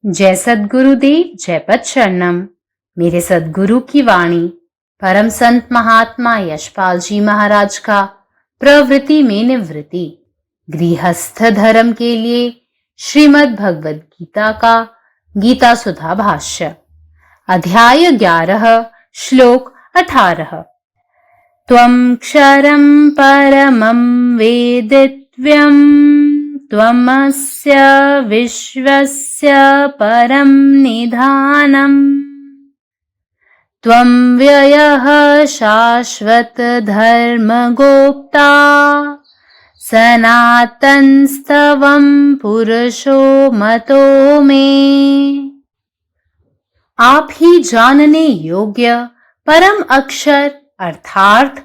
जय सद्गुरुदेव, जय पदशरणम। मेरे सद्गुरु की वाणी परम संत महात्मा यशपाल जी महाराज का प्रवृत्ति में निवृत्ति गृहस्थ धर्म के लिए श्रीमद् भगवद गीता का गीता सुधा भाष्य अध्याय 11 श्लोक 18। त्वं क्षरं परमं वेदित्व्यम् त्वमस्य विश्वस्य परं निधानम् त्वं व्ययः शाश्वत धर्मगोप्ता सनातनस्त्वं पुरुषो मतो मे। आप ही जानने योग्य परम अक्षर अर्थात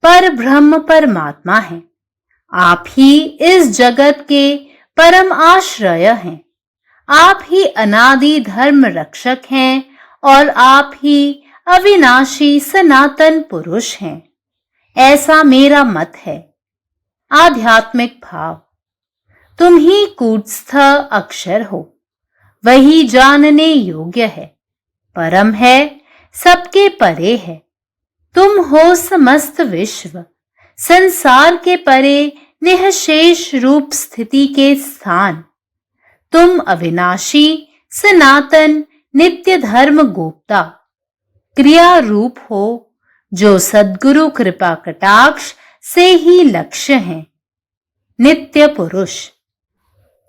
पर ब्रह्म परमात्मा है। आप ही इस जगत के परम आश्रय हैं। आप ही अनादि धर्म रक्षक हैं और आप ही अविनाशी सनातन पुरुष हैं। ऐसा मेरा मत है। आध्यात्मिक भाव। तुम ही कूटस्थ अक्षर हो, वही जानने योग्य है, परम है, सबके परे है। तुम हो समस्त विश्व, संसार के परे निःशेष रूप स्थिति के स्थान। तुम अविनाशी सनातन नित्य धर्म गोप्ता क्रिया रूप हो, जो सद्गुरु कृपा कटाक्ष से ही लक्ष्य हैं। नित्य पुरुष।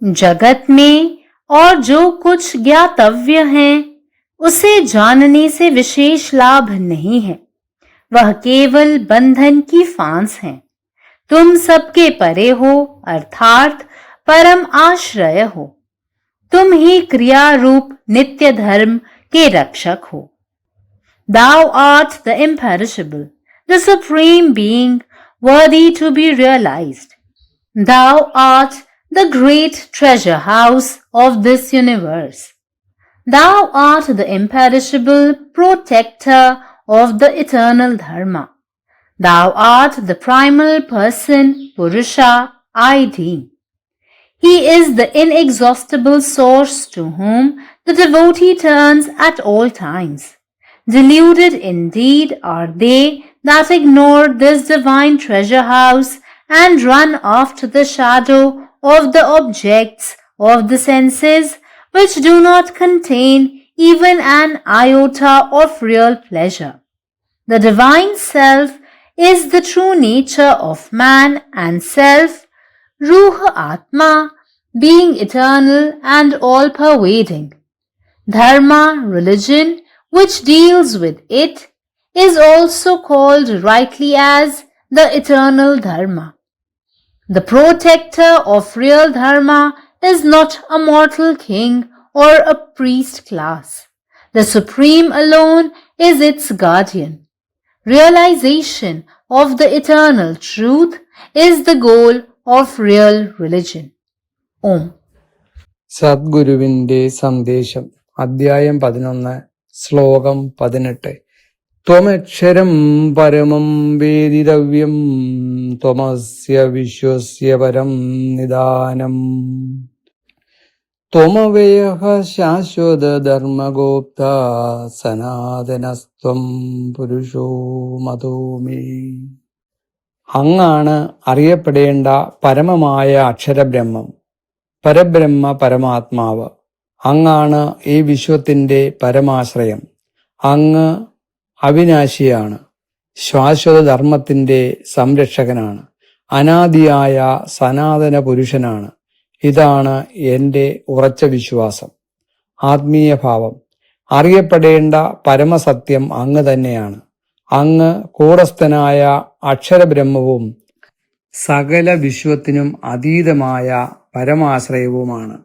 जगत में और जो कुछ ज्ञातव्य है उसे जानने से विशेष लाभ नहीं है, वह केवल बंधन की फांस है। तुम सबके परे हो अर्थात परम आश्रय हो। तुम ही क्रिया रूप नित्य धर्म के रक्षक हो। Thou art the imperishable, the supreme being worthy to be realized. Thou art the great treasure house of this universe. Thou art the imperishable protector of the eternal dharma. Thou art the primal person, Purusha, I deem. He is the inexhaustible source to whom the devotee turns at all times. Deluded indeed are they that ignore this divine treasure house and run after the shadow of the objects of the senses, which do not contain even an iota of real pleasure. The divine self is the true nature of man, and self, Ruh Atma, being eternal and all-pervading. Dharma, religion, which deals with it, is also called rightly as the eternal Dharma. The protector of real Dharma is not a mortal king or a priest class. The Supreme alone is its guardian. Realization of the eternal truth is the goal of real religion. Om. സദ്ഗുരുവിന്റെ സന്ദേശം അധ്യായം 11 ശ്ലോകം 18. ത്വമക്ഷരം പരമം വേദിതവ്യം ത്വമസ്യ വിശ്വസ്യ പരം നിദാനം ത്വമവ്യയഃ ശാശ്വത ധർമ്മഗോപ്ത സനാതനസ്ത്വം പുരുഷോ മതോ may. അങ്ങാണ് അറിയപ്പെടേണ്ട പരമമായ അക്ഷരബ്രഹ്മം, പരബ്രഹ്മ പരമാത്മാവ്. അങ്ങാണ് ഈ വിശ്വത്തിന്റെ പരമാശ്രയം. അങ്ങ് അവിനാശിയാണ്, ശാശ്വത ധർമ്മത്തിന്റെ സംരക്ഷകനാണ്, അനാദിയായ സനാതന പുരുഷനാണ്. ഇതാണ് എന്റെ ഉറച്ച വിശ്വാസം. ആത്മീയ ഭാവം. അറിയപ്പെടേണ്ട പരമസത്യം അങ്ങ് തന്നെയാണ്. അങ്ങ് കൂടസ്ഥനായ അക്ഷരബ്രഹ്മവും സകല വിശ്വത്തിനും അതീതമായ പരമാശ്രയവുമാണ്.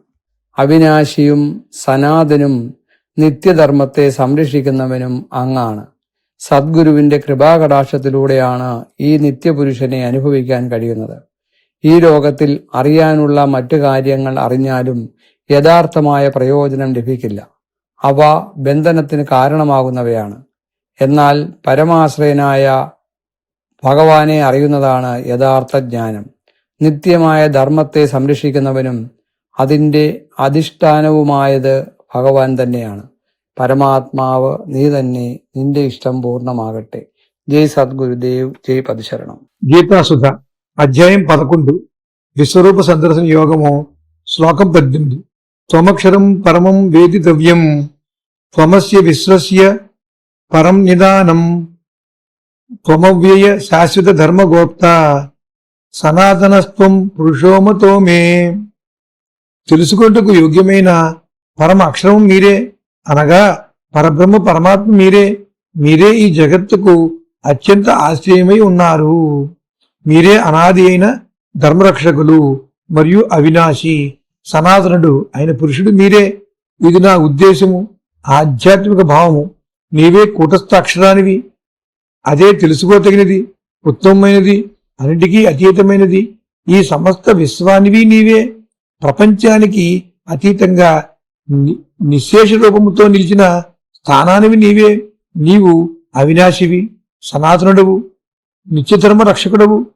അവിനാശിയും സനാതനും നിത്യധർമ്മത്തെ സംരക്ഷിക്കുന്നവനും അങ്ങാണ്. സദ്ഗുരുവിന്റെ കൃപാകടാക്ഷത്തിലൂടെയാണ് ഈ നിത്യപുരുഷനെ അനുഭവിക്കാൻ കഴിയുന്നത്. ഈ ലോകത്തിൽ അറിയാനുള്ള മറ്റു കാര്യങ്ങൾ അറിഞ്ഞാലും യഥാർത്ഥമായ പ്രയോജനം ലഭിക്കില്ല. അവ ബന്ധനത്തിന് കാരണമാകുന്നവയാണ്. എന്നാൽ പരമാശ്രയനായ ഭഗവാനെ അറിയുന്നതാണ് യഥാർത്ഥ ജ്ഞാനം. നിത്യമായ ധർമ്മത്തെ സംരക്ഷിക്കുന്നവനും അതിന്റെ അധിഷ്ഠാനവുമായത് ഭഗവാൻ തന്നെയാണ്. പരമാത്മാവ് നീ തന്നെ, നിന്റെ ഇഷ്ടം പൂർണ്ണമാകട്ടെ. జై సద్గురుదేవ్, జై పదశరణం. గీతాసుధ అధ్యాయం 11 విశ్వరూప సందర్శన యోగము. శ్లోకం 18. త్వమక్షరం పరమం వేదితవ్యం, త్వమస్య విశ్వస్య పరం నిదానం, త్వమవ్యయ శాశ్వత ధర్మగోప్త, సనాతనస్త్వం పురుషోమతో మే. తెలుసుకొనుటకు యోగ్యమైన పరమ అక్షరం మీరే, అనగా పరబ్రహ్మ పరమాత్మ మీరే. మీరే ఈ జగత్తుకు అత్యంత ఆశ్చర్యమై ఉన్నారు. మీరే అనాది అయిన ధర్మరక్షకులు మరియు అవినాశి సనాతనుడు అయిన పురుషుడు మీరే. ఇది నా ఉద్దేశము, ఆధ్యాత్మిక భావము. నీవే కూటస్థ అక్షరానివి, అదే తెలుసుకోదగినది, ఉత్తమమైనది, అన్నిటికీ అతీతమైనది. ఈ సమస్త విశ్వానివి నీవే. ప్రపంచానికి అతీతంగా నిశ్శేష రూపముతో నిలిచిన స్థానానివి నీవే. నీవు అవినాశివి, సనాతనుడవు, నిత్యధర్మ రక్షకుడవు,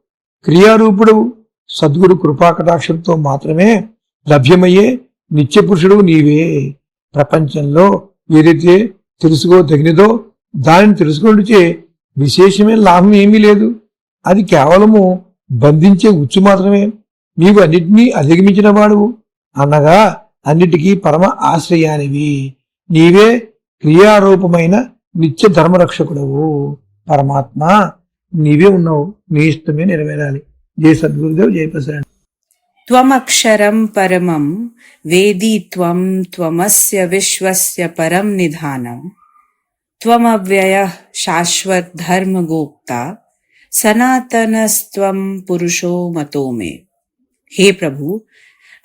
క్రియారూపుడవు. సద్గురు కృపాకటాక్షంతో మాత్రమే లభ్యమయ్యే నిత్యపురుషుడు నీవే. ప్రపంచంలో ఏదైతే తెలుసుకోదగినదో దానిని తెలుసుకుంటే విశేషమైన లాభం ఏమీ లేదు. అది కేవలము బంధించే ఉచ్చు మాత్రమే. నీవు అన్నిటినీ అధిగమించిన వాడువు, అనగా అన్నిటికీ పరమ ఆశ్రయానివి. నీవే క్రియారూపమైన నిత్య ధర్మరక్షకుడవు. పరమాత్మ నీవే ఉన్నావు, నీ ఇష్టమే నెరవేరాలి. జై సద్గురుదేవ్, జై ప్రసరణ. త్వమక్షరం పరమం వేది త్వం, త్వమస్య విశ్వస్య పరం నిధానం, త్వమవ్యయః శాశ్వత ధర్మగోప్తా, સનાતનસ્ત્વમ પુરુષો મતો મે. હે પ્રભુ,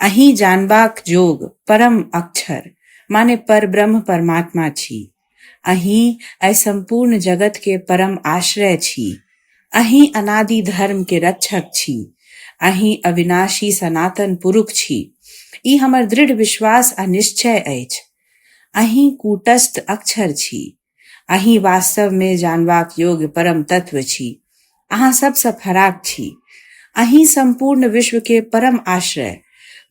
અહીં જાનબાક જોગ પરમ અક્ષર માને પરબ્રહ્મ પરમાત્મા છી. અહીં આ સંપૂર્ણ જગત કે પરમ આશ્રય છી. અહીં અનાદિ ધર્મ કે રક્ષક છી. અહીં અવિનાશી સનાતન પુરુષ છી. ई हमर दृढ़ विश्वास आ निश्चय अछि. અહીં કૂટસ્થ અક્ષર છી. અહીં वास्तव में जानबाक योग्य परम तत्व छी. अहाँ सबसँ फराक छी. અહીં संपूर्ण विश्व के परम आश्रय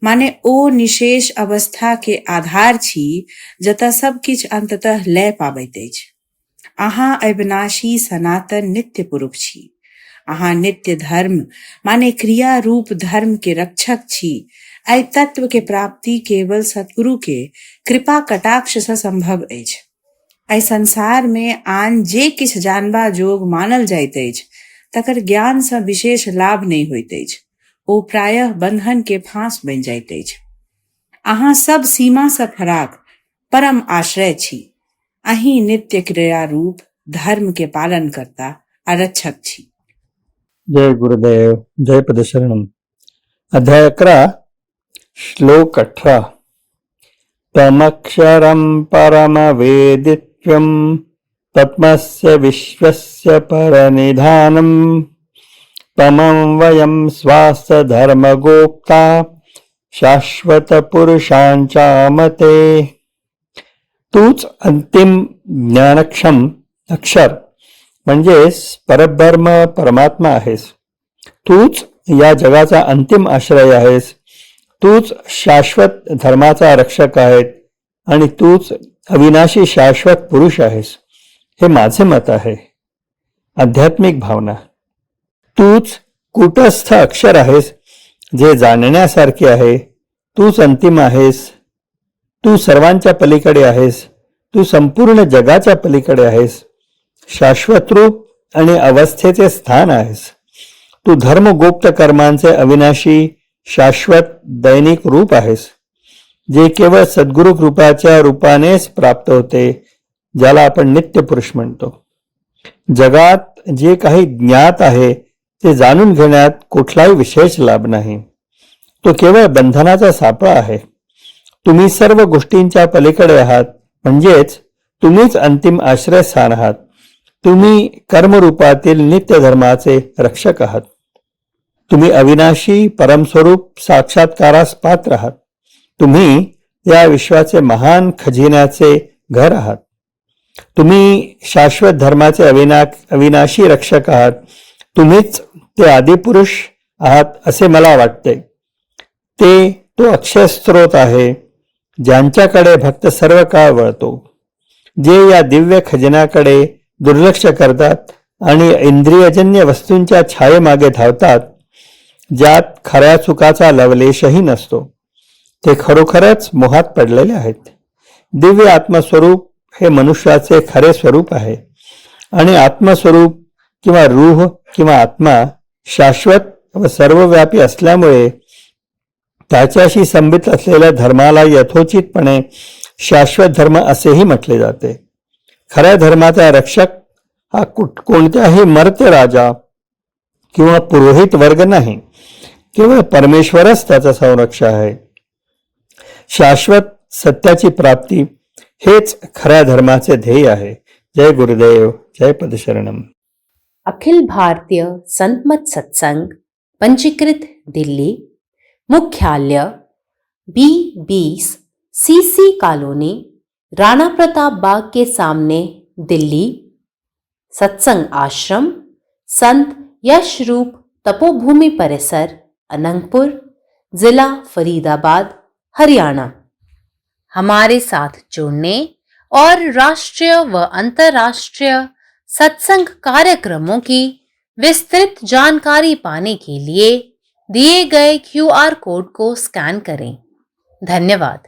माने ओ निशेष अवस्था के आधार छी, जतऽ सब किछ अंततः लय पाबैत अछि. अहाँ अविनाशी सनातन नित्य पुरुष छी. अहाँ नित्य धर्म माने क्रिया रूप धर्म के रक्षक छी. एहि तत्व के प्राप्ति केवल सतगुरु के कृपा कटाक्ष से संभव अछि. एहि संसार में आन जे किछ जानबा जोग मानल जाइत अछि, तकर ज्ञान से विशेष लाभ नहीं होइत अछि. ओ प्रायः बंधन के फांस बन जाइत अछि. अहाँ सब सीमा से फराक परम आश्रय छी. અહીં नित्य क्रिया रूप धर्म के पालन करता आरक्षक छी. जय गुरुदेव, जय पदशरणम. अध्याय 11, श्लोक 18. तमक्षरं परमवेदित्वं, तत्मस्य विश्वस्य परनिधानं, तमं वयं स्वास्य धर्मगोप्ता, शाश्वत पुरुषांचामते. तूच अंतिम ज्ञानक्षम अक्षर म्हणजेच परब्रह्म परमात्मा आहेस. तूच या जगाचा अंतिम आश्रय आहेस. तूच शाश्वत धर्माचा रक्षक आहेत आणि तूच अविनाशी शाश्वत पुरुष आहेस. हे माझे मत आहे. आध्यात्मिक भावना. तूच कूटस्थ अक्षर आहेस, जे जाणण्यासारखे आहे. तूच अंतिम आहेस. तू सर्वांच्या पलीकडे आहेस. तू संपूर्ण जगाच्या पलीकडे आहेस. शाश्वत रूप आणि अवस्थेचे स्थान आहेस. तू धर्मगोप्त कर्मांचे अविनाशी शाश्वत दैनिक रूप आहेस, जे केवळ सद्गुरु कृपाच्या रूपानेच प्राप्त होते, ज्याला आपण नित्य पुरुष म्हणतो. जगात जे काही ज्ञात आहे ते जाणून घेण्यात कुठलाही विशेष लाभ नाही. तो केवळ बंधनाचा सापळा आहे. तुम्ही सर्व गोष्टींच्या पलीकडे आहात, म्हणजेच तुम्हीच अंतिम आश्रयस्थान आहात. तुम्ही कर्मरूपातील नित्य धर्माचे रक्षक आहात. तुम्ही अविनाशी परमस्वरूप साक्षात्कारास पात्र आहात. तुम्ही या विश्वाचे महान खजिन्याचे घर आहात. तुम्ही शाश्वत धर्माचे अविनाशी रक्षक आहात. तुम्हीच ते आदिपुरुष आहात असे मला वाटते. तो अक्षय स्त्रोत आहे. ज्यांच्याकडे भक्त सर्व काळ वळतो. जे या दिव्य खजिन्याकडे दुर्लक्ष करतात आणि इंद्रियजन्य वस्तूंच्या छायेमागे धावतात, ज्यात खऱ्या चुकाचा लवलेशही नसतो, ते खरोखरच मोहात पडलेले आहेत. दिव्य आत्मस्वरूप हे मनुष्याचे खरे स्वरूप आहे आणि आत्मस्वरूप किंवा रूह किंवा आत्मा शाश्वत व सर्वव्यापी असल्यामुळे त्याच्याशी संबित असलेल्या धर्माला यथोचितपणे शाश्वत धर्म असेही म्हटले जाते. खऱ्या धर्माचा रक्षक हा कोणत्याही मर्त्य राजा किंवा पुरोहित वर्ग नाही, केवळ परमेश्वरच त्याचा संरक्षक आहे. शाश्वत सत्याची प्राप्ती हेच खऱ्या धर्माचे ध्येय आहे. जय गुरुदेव, जय पदशरणम. अखिल भारतीय संतमत सत्संग पंजीकृत दिल्ली, मुख्यालय B20 CC colony, Rana Pratap Bagh के सामने, दिल्ली. सत्संग आश्रम संत यशरूप तपोभूमि परिसर, अनंगपुर, जिला फरीदाबाद, हरियाणा. हमारे साथ जुड़ने और राष्ट्रीय व अंतर्राष्ट्रीय सत्संग कार्यक्रमों की विस्तृत जानकारी पाने के लिए दिए गए QR कोड को स्कैन करें. धन्यवाद.